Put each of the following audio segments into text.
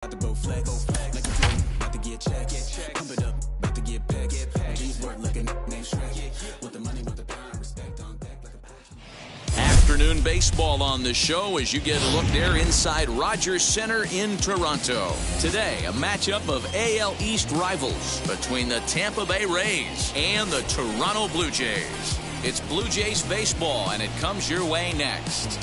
About to go flex, like a dream, about to get checks, pump it up, about to get pegs. G's work looking name Shrek. With the money, with the prime, respect on deck like a Afternoon baseball on the show as you get a look there inside Rogers Center in Toronto. Today, a matchup of AL East rivals between the Tampa Bay Rays and the Toronto Blue Jays. It's Blue Jays baseball, and it comes your way next.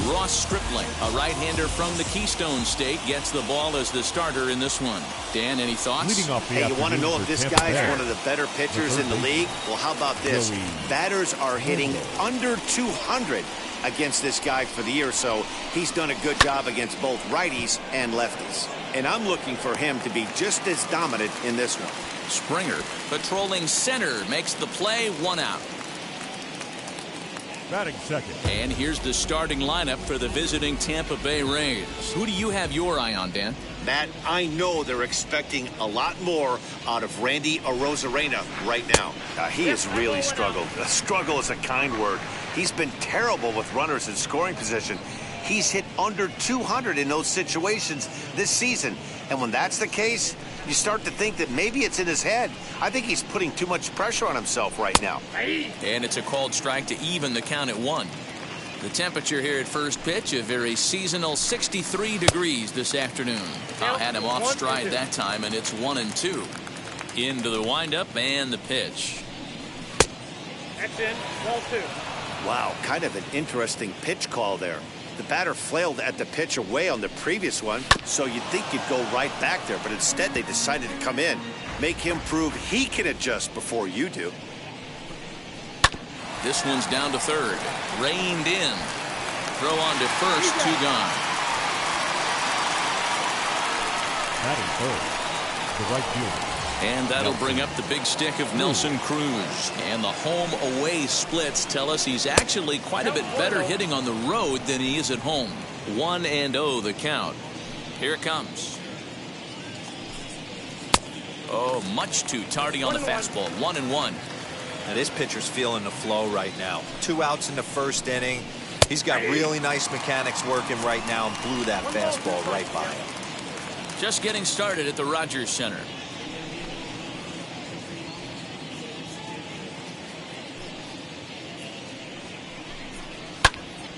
Ross Stripling, a right-hander from the Keystone State, gets the ball as the starter in this one. Dan, any thoughts? Hey, you want to know if this guy is one of the better pitchers in the league? Well, how about this? Batters are hitting under 200 against this guy for the year, so he's done a good job against both righties and lefties. And I'm looking for him to be just as dominant in this one. Springer, patrolling center, makes the play, 1 out. Batting second. And here's the starting lineup for the visiting Tampa Bay Rays. Who do you have your eye on, Dan? Matt, I know they're expecting a lot more out of Randy Arozarena right now. He has really struggled. Struggle is a kind word. He's been terrible with runners in scoring position. He's hit under 200 in those situations this season. And when that's the case, you start to think that maybe it's in his head. I think he's putting too much pressure on himself right now. And it's a called strike to even the count at 1. The temperature here at first pitch, a very seasonal 63 degrees this afternoon. I had him off stride that time, and it's 1-2. Into the windup and the pitch. That's in, ball 2. Wow, kind of an interesting pitch call there. The batter flailed at the pitch away on the previous one, so you'd think you'd go right back there, but instead they decided to come in. Make him prove he can adjust before you do. This one's down to third. Reined in. Throw on to first, 2 gone. Batting third, the right fielder. And that'll bring up the big stick of Nelson Cruz. And the home-away splits tell us he's actually quite a bit better hitting on the road than he is at home. 1-0 the count. Here it comes. Oh, much too tardy on the fastball. 1-1. Now this pitcher's feeling the flow right now. 2 outs in the first inning. He's got really nice mechanics working right now and blew that fastball right by him. Just getting started at the Rogers Center.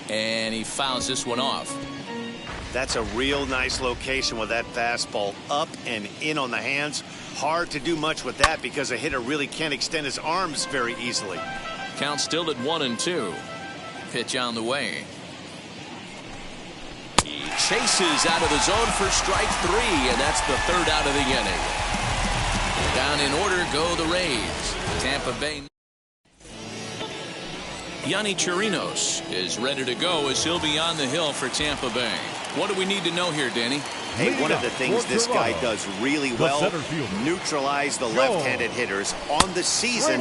And he fouls this one off. That's a real nice location with that fastball up and in on the hands. Hard to do much with that because a hitter really can't extend his arms very easily. Count still at 1-2. Pitch on the way. He chases out of the zone for strike 3, and that's the 3rd out of the inning. Down in order go the Rays. Tampa Bay. Yonny Chirinos is ready to go as he'll be on the hill for Tampa Bay. What do we need to know here, Danny? Hey, one of the things this guy does really well, neutralize the left-handed hitters. On the season,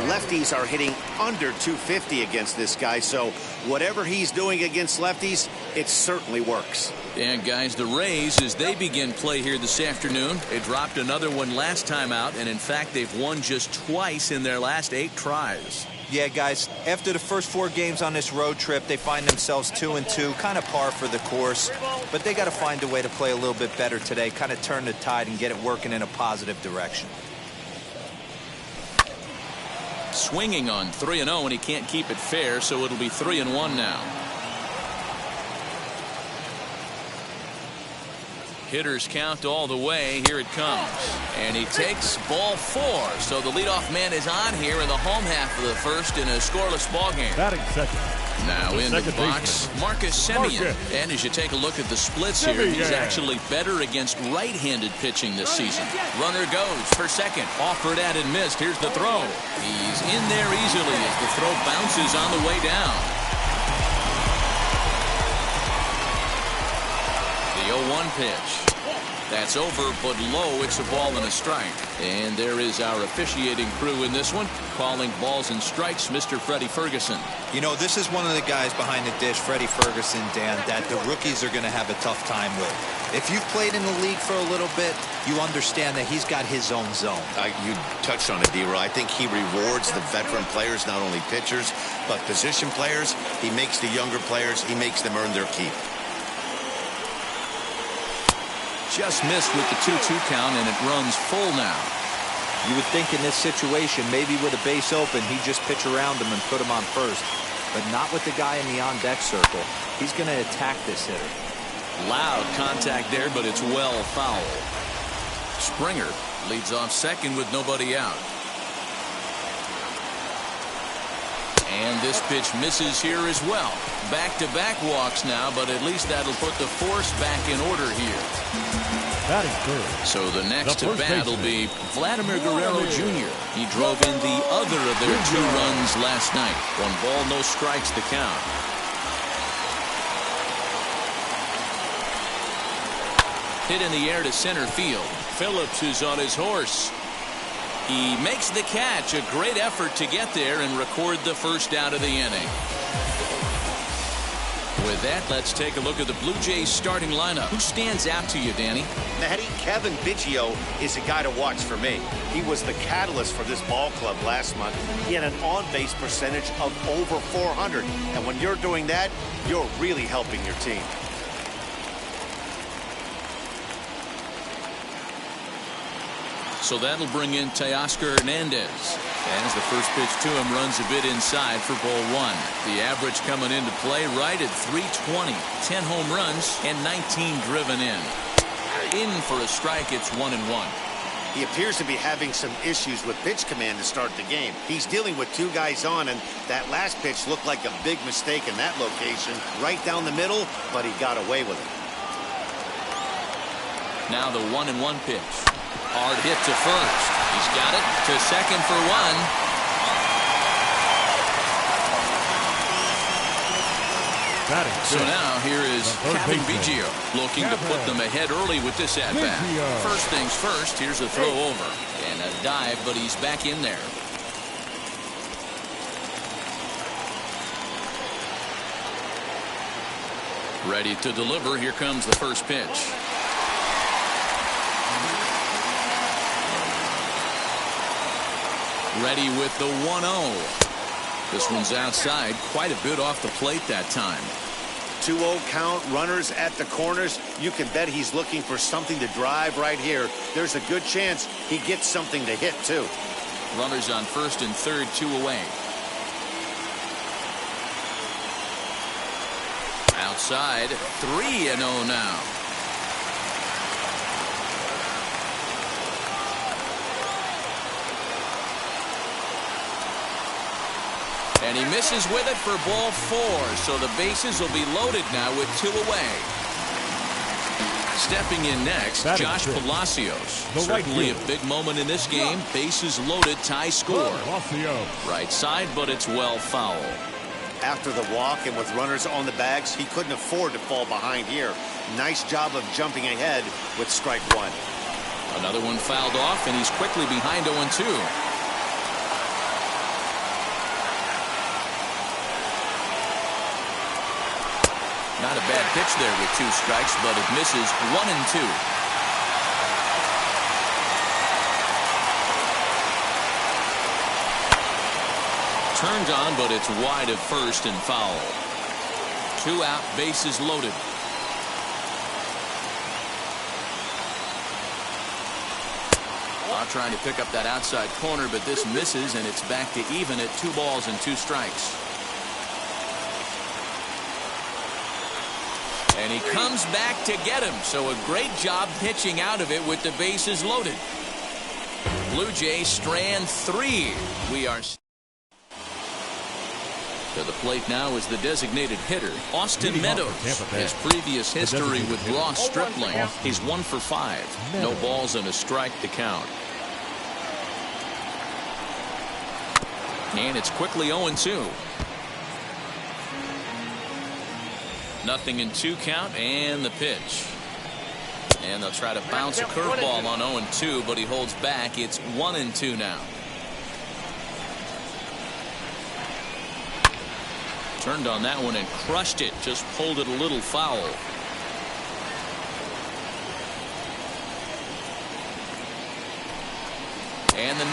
lefties are hitting under 250 against this guy, so whatever he's doing against lefties, it certainly works. And guys, the Rays, as they begin play here this afternoon, they dropped another one last time out, and in fact, they've won just twice in their last 8 tries. Yeah, guys, after the first 4 games on this road trip, they find themselves 2-2, kind of par for the course. But they got to find a way to play a little bit better today, kind of turn the tide and get it working in a positive direction. Swinging on 3-0, and he can't keep it fair, so it'll be 3-1 now. Hitters count all the way. Here it comes. And he takes ball 4. So the leadoff man is on here in the home half of the first in a scoreless ball game. Batting second. Now in the box, Marcus Semien. And as you take a look at the splits here, he's actually better against right-handed pitching this season. Runner goes for second. Offered at and missed. Here's the throw. He's in there easily as the throw bounces on the way down. The 0-1 pitch. That's over, but low. It's a ball and a strike. And there is our officiating crew in this one, calling balls and strikes, Mr. Freddie Ferguson. You know, this is one of the guys behind the dish, Freddie Ferguson, Dan, that the rookies are going to have a tough time with. If you've played in the league for a little bit, you understand that he's got his own zone. You touched on it, D-Roy. I think he rewards the veteran players, not only pitchers, but position players. He makes the younger players, he makes them earn their keep. Just missed with the 2-2 count, and it runs full now. You would think in this situation, maybe with a base open, he'd just pitch around him and put him on first. But not with the guy in the on-deck circle. He's going to attack this hitter. Loud contact there, but it's well foul. Springer leads off second with nobody out. And this pitch misses here as well. Back-to-back walks now, but at least that'll put the force back in order here. Batting third. So the next to bat will be Vladimir Guerrero Jr. He drove in the other of their 2 runs last night. 1 ball, no strikes the count. Hit in the air to center field. Phillips is on his horse. He makes the catch. A great effort to get there and record the first out of the inning. With that, let's take a look at the Blue Jays starting lineup. Who stands out to you, Danny? Matty, Kevin Biggio is a guy to watch for me. He was the catalyst for this ball club last month. He had an on-base percentage of over 400. And when you're doing that, you're really helping your team. So that'll bring in Teoscar Hernandez. As the first pitch to him runs a bit inside for ball 1. The average coming into play right at 320. 10 home runs and 19 driven in. In for a strike, it's 1-1. He appears to be having some issues with pitch command to start the game. He's dealing with 2 guys on, and that last pitch looked like a big mistake in that location. Right down the middle, but he got away with it. Now the 1-1 pitch. Hard hit to first. He's got it to second for 1. So now here is Kevin Biggio looking to put them ahead early with this at-bat. First things first, here's a throw over. And a dive, but he's back in there. Ready to deliver. Here comes the first pitch. Ready with the 1-0. This one's outside, quite a bit off the plate that time. 2-0 count, runners at the corners. You can bet he's looking for something to drive right here. There's a good chance he gets something to hit, too. Runners on first and third, 2 away. Outside, 3-0 now. And he misses with it for ball 4. So the bases will be loaded now with 2 away. Stepping in next, Josh Palacios. Certainly a big moment in this game. Bases loaded, tie score. Right side, but it's well foul. After the walk and with runners on the bags, he couldn't afford to fall behind here. Nice job of jumping ahead with strike 1. Another one fouled off, and he's quickly behind 0-2. Not a bad pitch there with 2 strikes, but it misses 1-2. Turned on, but it's wide of first and foul. 2 out, bases loaded. Trying to pick up that outside corner, but this misses, and it's back to even at 2 balls and 2 strikes. And he comes back to get him, so a great job pitching out of it with the bases loaded. Blue Jays strand 3. We are to the plate now is the designated hitter, Austin Meadows. His previous history with Ross Stripling, he's 1 for 5. No balls and a strike to count. And it's quickly 0-2. Nothing in 2 count, and the pitch. And they'll try to bounce a curveball on 0-2, but he holds back. It's 1-2 now. Turned on that one and crushed it. Just pulled it a little foul.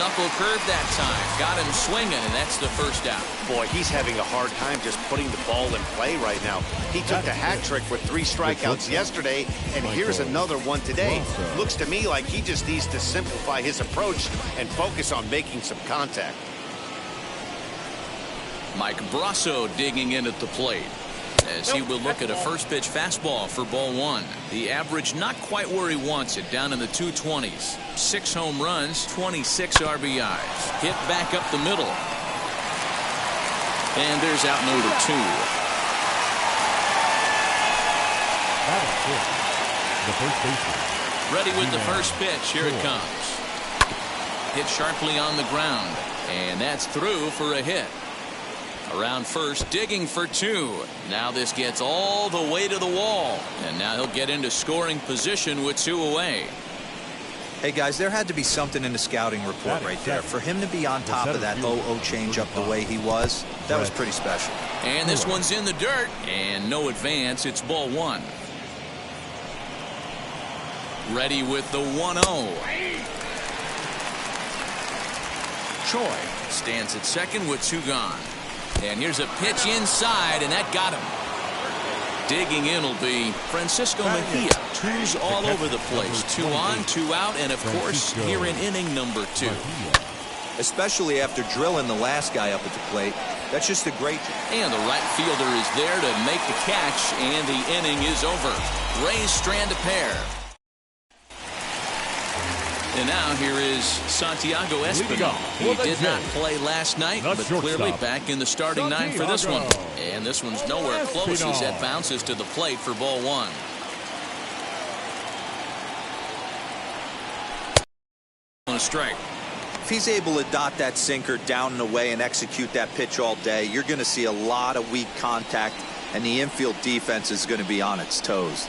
knuckle curve that time. Got him swinging, and that's the first out. Boy, he's having a hard time just putting the ball in play right now. He took the hat trick with 3 strikeouts yesterday, and here's another one today. Looks to me like he just needs to simplify his approach and focus on making some contact. Mike Brasso digging in at the plate, as he will look at a first pitch fastball for ball 1. The average not quite where he wants it, down in the 220s. 6 home runs, 26 RBIs. Hit back up the middle. And there's out number 2. That is it. The first baseman. Ready with the first pitch. Here it comes. Hit sharply on the ground. And that's through for a hit. Around first, digging for 2. Now this gets all the way to the wall. And now he'll get into scoring position with 2 away. Hey, guys, there had to be something in the scouting report right there. For him to be on top of that 0-0 changeup the way he was, that was pretty special. And this one's in the dirt. And no advance. It's ball 1. Ready with the 1-0. Choi stands at second with 2 gone. And here's a pitch inside, and that got him. Digging in will be Francisco Mejia. 2's all over the place. 2 on, 2 out, and of course, here in inning number 2. Especially after drilling the last guy up at the plate. That's just a great job. And the right fielder is there to make the catch, and the inning is over. Rays strand a pair. And now here is Santiago Espinal. He did not play last night, but clearly back in the starting 9 for this one. And this one's nowhere close as that bounces to the plate for ball 1. On a strike. If he's able to dot that sinker down and away and execute that pitch all day, you're going to see a lot of weak contact, and the infield defense is going to be on its toes.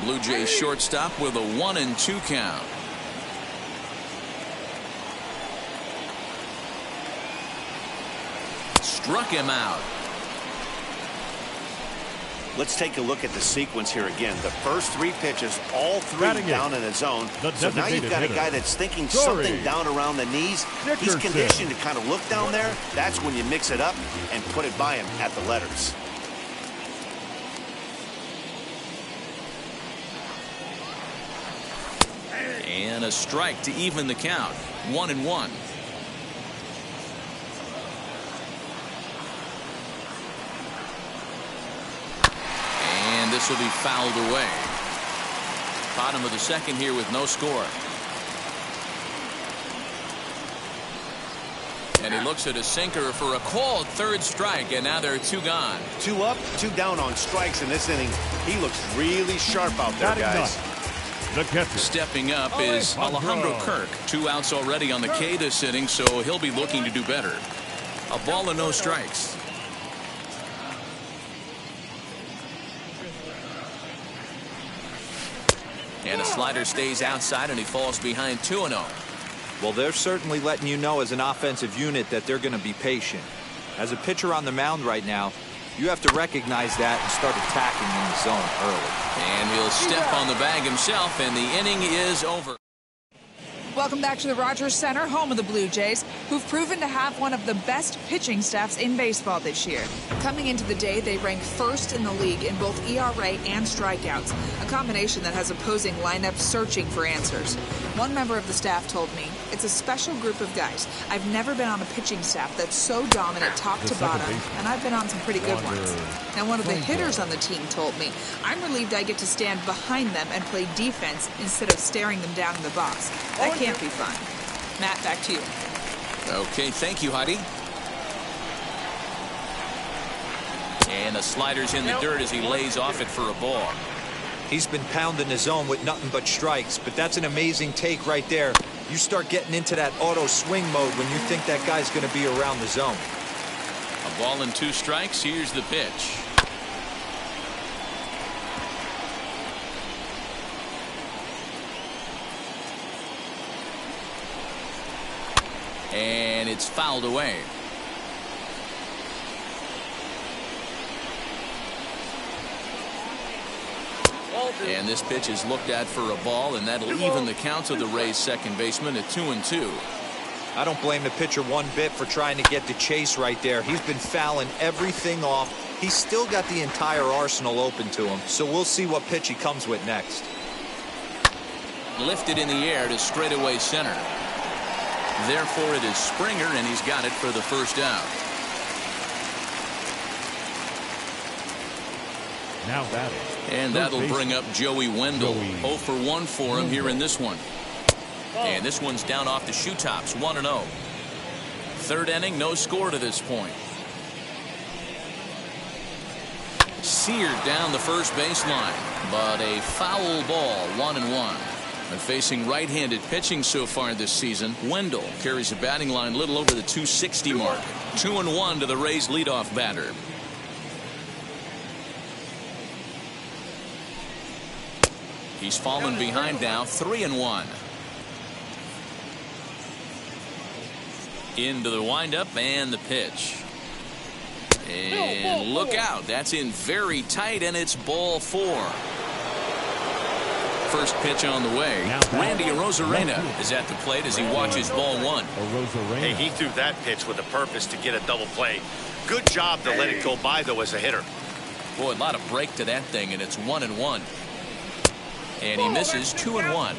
Blue Jays shortstop with a 1-2 count. Struck him out. Let's take a look at the sequence here again. The first 3 pitches, all 3 down in the zone. So now you've got a guy that's thinking something down around the knees. He's conditioned to kind of look down there. That's when you mix it up and put it by him at the letters. And a strike to even the count. 1-1. This will be fouled away. Bottom of the second here with no score. And he looks at a sinker for a called 3rd strike, and now there are 2 gone. 2 up, 2 down on strikes in this inning. He looks really sharp out there, guys. The catcher. Stepping up is Alejandro Kirk. 2 outs already on the K this inning, so he'll be looking to do better. A ball and no strikes. And a slider stays outside, and he falls behind 2-0. Well, they're certainly letting you know as an offensive unit that they're going to be patient. As a pitcher on the mound right now, you have to recognize that and start attacking in the zone early. And he'll step on the bag himself, and the inning is over. Welcome back to the Rogers Center, home of the Blue Jays, who've proven to have one of the best pitching staffs in baseball this year. Coming into the day, they rank 1st in the league in both ERA and strikeouts, a combination that has opposing lineups searching for answers. One member of the staff told me, "It's a special group of guys. I've never been on a pitching staff that's so dominant top to bottom, and I've been on some pretty good ones." Now, one of the hitters on the team told me, "I'm relieved I get to stand behind them and play defense instead of staring them down in the box. That can't be fun." Matt, back to you. Okay, thank you, Heidi. And the slider's in the dirt as he lays off it for a ball. He's been pounding the zone with nothing but strikes, but that's an amazing take right there. You start getting into that auto swing mode when you think that guy's going to be around the zone. A ball and 2 strikes. Here's the pitch. And it's fouled away. And this pitch is looked at for a ball, and that'll even the count of the Rays' second baseman at 2-2. I don't blame the pitcher one bit for trying to get the chase right there. He's been fouling everything off. He's still got the entire arsenal open to him, so we'll see what pitch he comes with next. Lifted in the air to straightaway center. Therefore, it is Springer, and he's got it for the first out. Now batting. And that'll bring up Joey Wendell. 0 for 1 for him here in this one. And this one's down off the shoe tops, 1-0. Third inning, no score to this point. Seared down the first baseline, but a foul ball, 1-1. And facing right-handed pitching so far this season, Wendell carries a batting line a little over the 260 mark. 2-1 to the Rays leadoff batter. He's fallen behind now, 3-1. Into the windup and the pitch. And look out, that's in very tight, and it's ball 4. First pitch on the way. Randy Arozarena is at the plate as he watches ball 1. Hey, he threw that pitch with a purpose to get a double play. Good job to let it go by, though, as a hitter. Boy, a lot of break to that thing, and it's 1-1. And he misses 2-1.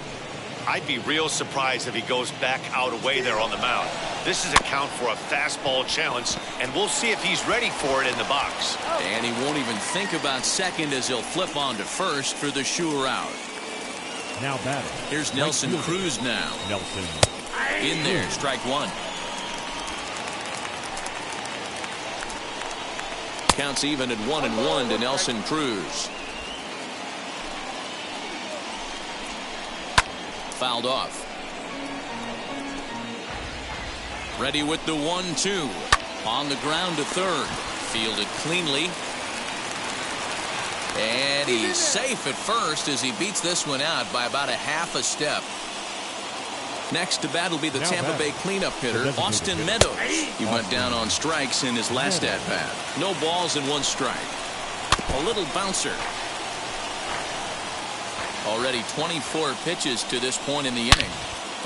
I'd be real surprised if he goes back out away there on the mound. This is a count for a fastball challenge, and we'll see if he's ready for it in the box. And he won't even think about second as he'll flip on to first for the sure out. Now batting. Here's Nelson Cruz now. Nelson. In there, strike 1. Counts even at 1-1 to Nelson Cruz. Fouled off. Ready with the 1-2. On the ground to third. Fielded cleanly. And he's safe at first as he beats this one out by about a half a step. Next to bat will be the Tampa Bay cleanup hitter, Austin Meadows. He went down on strikes in his last at-bat. No balls and 1 strike. A little bouncer. Already 24 pitches to this point in the inning.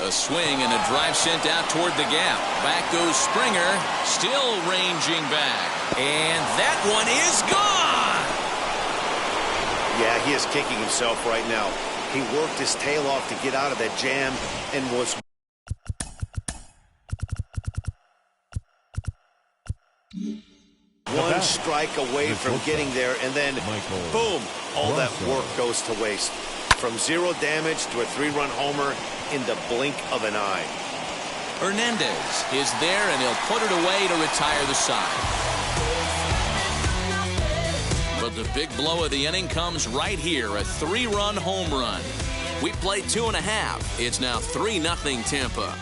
A swing and a drive sent out toward the gap. Back goes Springer, still ranging back. And that one is gone! Yeah, he is kicking himself right now. He worked his tail off to get out of that jam and was... one strike away from getting there, and then, boom, all that work goes to waste. From 0 damage to a 3-run homer in the blink of an eye. Hernandez is there, and he'll put it away to retire the side. But the big blow of the inning comes right here, a 3-run home run. We played 2.5. It's now 3-0 Tampa.